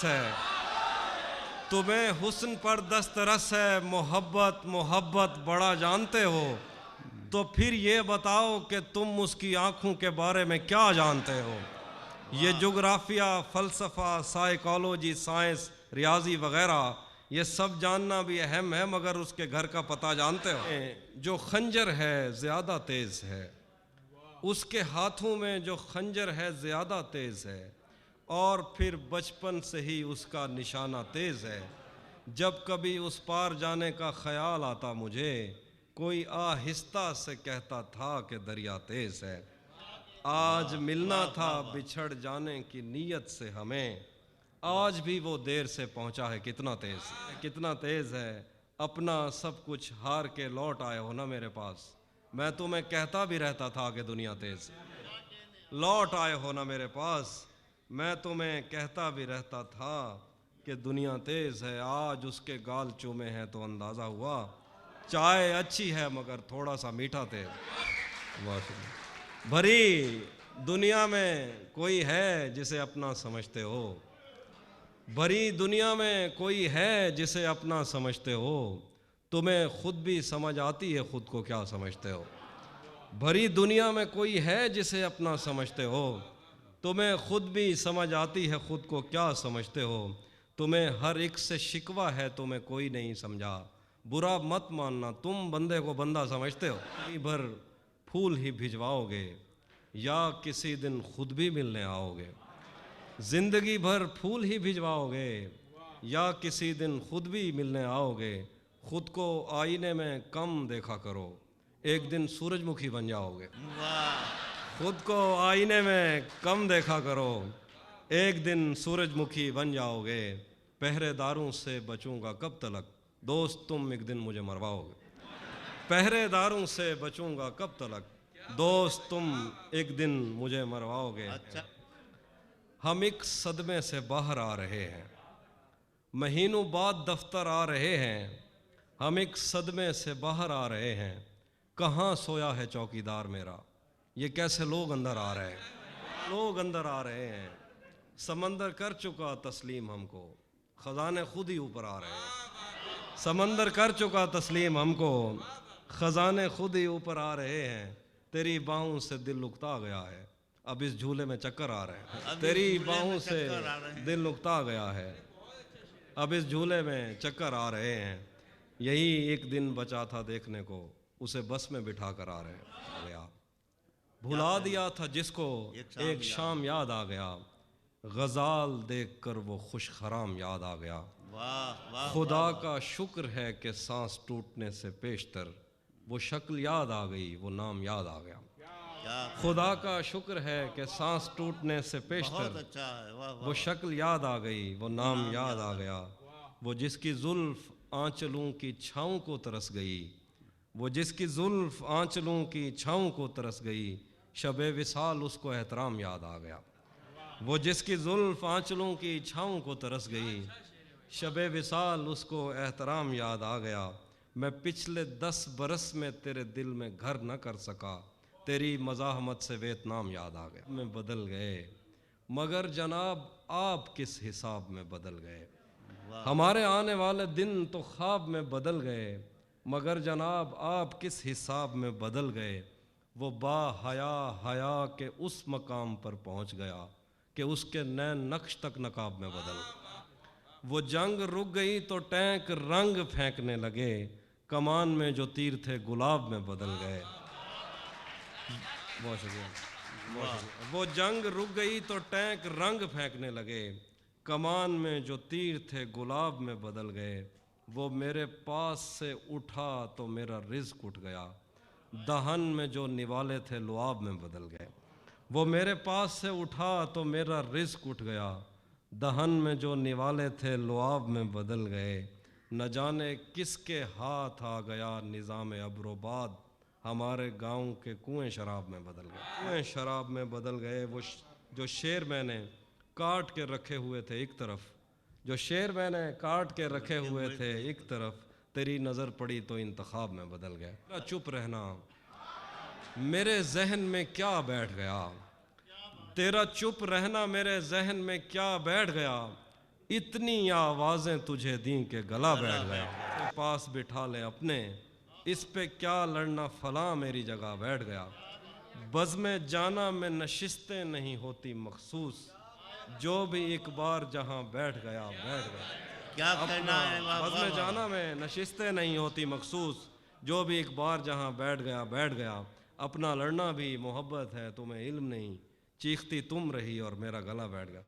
ہے تمہیں حسن پر دسترس ہے، محبت محبت بڑا جانتے ہو، تو پھر یہ بتاؤ کہ تم اس کی آنکھوں کے بارے میں کیا جانتے ہو؟ یہ جغرافیہ، فلسفہ، سائیکالوجی، سائنس، ریاضی وغیرہ یہ سب جاننا بھی اہم ہے، مگر اس کے گھر کا پتہ جانتے ہو؟ جو خنجر ہے زیادہ تیز ہے، اس کے ہاتھوں میں جو خنجر ہے زیادہ تیز ہے، اور پھر بچپن سے ہی اس کا نشانہ تیز ہے۔ جب کبھی اس پار جانے کا خیال آتا مجھے، کوئی آہستہ سے کہتا تھا کہ دریا تیز ہے۔ آج ملنا تھا بچھڑ جانے کی نیت سے ہمیں، آج بھی وہ دیر سے پہنچا ہے، کتنا تیز ہے، کتنا تیز ہے۔ اپنا سب کچھ ہار کے لوٹ آئے ہو نا میرے پاس، میں تمہیں کہتا بھی رہتا تھا کہ دنیا تیز ہے۔ لوٹ آئے ہو نا میرے پاس، میں تمہیں کہتا بھی رہتا تھا کہ دنیا تیز ہے۔ آج اس کے گال چومے ہیں تو اندازہ ہوا، چائے اچھی ہے مگر تھوڑا سا میٹھا تیز۔ بھری دنیا میں کوئی ہے جسے اپنا سمجھتے ہو، بھری دنیا میں کوئی ہے جسے اپنا سمجھتے ہو، تمہیں خود بھی سمجھ آتی ہے خود کو کیا سمجھتے ہو؟ بھری دنیا میں کوئی ہے جسے اپنا سمجھتے ہو، تمہیں خود بھی سمجھ آتی ہے خود کو کیا سمجھتے ہو؟ تمہیں ہر ایک سے شکوہ ہے، تمہیں کوئی نہیں سمجھا، برا مت ماننا تم بندے کو بندہ سمجھتے ہو۔ کہیں بھر پھول ہی بھجواؤ گے یا کسی دن خود بھی ملنے آؤ گے؟ زندگی بھر پھول ہی بھجواؤ گے یا کسی دن خود بھی ملنے آؤ گے؟ خود کو آئینے میں کم دیکھا کرو، ایک دن سورج مکھی بن جاؤ گے۔ خود کو آئینے میں کم دیکھا کرو، ایک دن سورج مکھی بن جاؤ گے۔ پہرے داروں سے بچوں گا کب تلک، دوست تم ایک دن مجھے مرواؤ گے۔ پہرے داروں سے بچوں گا کب تلک، دوست تم ایک دن مجھے مرواؤ گے۔ ہم ایک صدمے سے باہر آ رہے ہیں، مہینوں بعد دفتر آ رہے ہیں، ہم ایک صدمے سے باہر آ رہے ہیں۔ کہاں سویا ہے چوکیدار میرا، یہ کیسے لوگ اندر آ رہے ہیں، لوگ اندر آ رہے ہیں۔ سمندر کر چکا تسلیم ہم کو، خزانے خود ہی اوپر آ رہے ہیں۔ سمندر کر چکا تسلیم ہم کو، خزانے خود ہی اوپر آ رہے ہیں۔ تیری باہوں سے دل اکتا گیا ہے، اب اس جھولے میں چکر آ رہے ہیں۔ تیری باہوں سے دل اکتا گیا ہے، اب اس جھولے میں چکر آ رہے ہیں۔ یہی ایک دن بچا تھا دیکھنے کو، اسے بس میں بٹھا کر آ رہے گیا۔ بھلا دیا تھا جس کو ایک شام یاد آ گیا، غزال دیکھ کر وہ خوش خرام یاد آ گیا۔ خدا کا شکر ہے کہ سانس ٹوٹنے سے پیشتر وہ شکل یاد آ گئی، وہ نام یاد آ گیا۔ خدا کا شکر ہے کہ سانس ٹوٹنے سے پیشتر وہ شکل یاد آ گئی، وہ نام یاد آ گیا۔ وہ جس کی زلف آنچلوں کی چھاؤں کو ترس گئی، وہ جس کی زلف آنچلوں کی چھاؤں کو ترس گئی، شب وصال اس کو احترام یاد آ گیا۔ وہ جس کی زلف آنچلوں کی چھاؤں کو ترس گئی، شب وصال اس کو احترام یاد آ گیا۔ میں پچھلے 10 برس میں تیرے دل میں گھر نہ کر سکا، تیری مزاحمت سے ویتنام یاد آ گیا۔ میں بدل گئے مگر جناب آپ کس حساب میں بدل گئے؟ ہمارے آنے والے دن تو خواب میں بدل گئے، مگر جناب آپ کس حساب میں بدل گئے؟ وہ با حیا حیا کے اس مقام پر پہنچ گیا کہ اس کے نین نقش تک نقاب میں بدل گئے۔ وہ جنگ رک گئی تو ٹینک رنگ پھینکنے لگے، کمان میں جو تیر تھے گلاب میں بدل گئے۔ بہت شکریہ۔ وہ جنگ رک گئی تو ٹینک رنگ پھینکنے لگے، کمان میں جو تیر تھے گلاب میں بدل گئے۔ وہ میرے پاس سے اٹھا تو میرا رزق اٹھ گیا، دہن میں جو نوالے تھے لعاب میں بدل گئے۔ وہ میرے پاس سے اٹھا تو میرا رزق اٹھ گیا، دہن میں جو نوالے تھے لعاب میں بدل گئے۔ نہ جانے کس کے ہاتھ آ گیا نظام ابر و باد، ہمارے گاؤں کے کنویں شراب میں بدل گئے، کنویں شراب میں بدل گئے۔ وہ جو شعر میں نے کاٹ کے رکھے ہوئے تھے ایک طرف، جو شعر میں نے کاٹ کے رکھے ہوئے تھے ایک طرف، تیری نظر پڑی تو انتخاب میں بدل گئے۔ چپ رہنا میرے ذہن میں کیا بیٹھ گیا، تیرا چپ رہنا میرے ذہن میں کیا بیٹھ گیا، اتنی آوازیں تجھے دیں کہ گلا بیٹھ گیا. پاس بٹھا لے اپنے اس پہ کیا لڑنا فلاں میری جگہ بیٹھ گیا. بزم جانا میں نشستیں نہیں ہوتی مخصوص جو بھی ایک بار جہاں بیٹھ گیا بیٹھ گیا. کیا کہنا ہے بزم جانا میں نشستیں نہیں ہوتی مخصوص جو بھی ایک بار جہاں بیٹھ گیا بیٹھ گیا. اپنا لڑنا بھی محبت ہے تمہیں علم نہیں چیختی تم رہی اور میرا گلا بیٹھ گیا.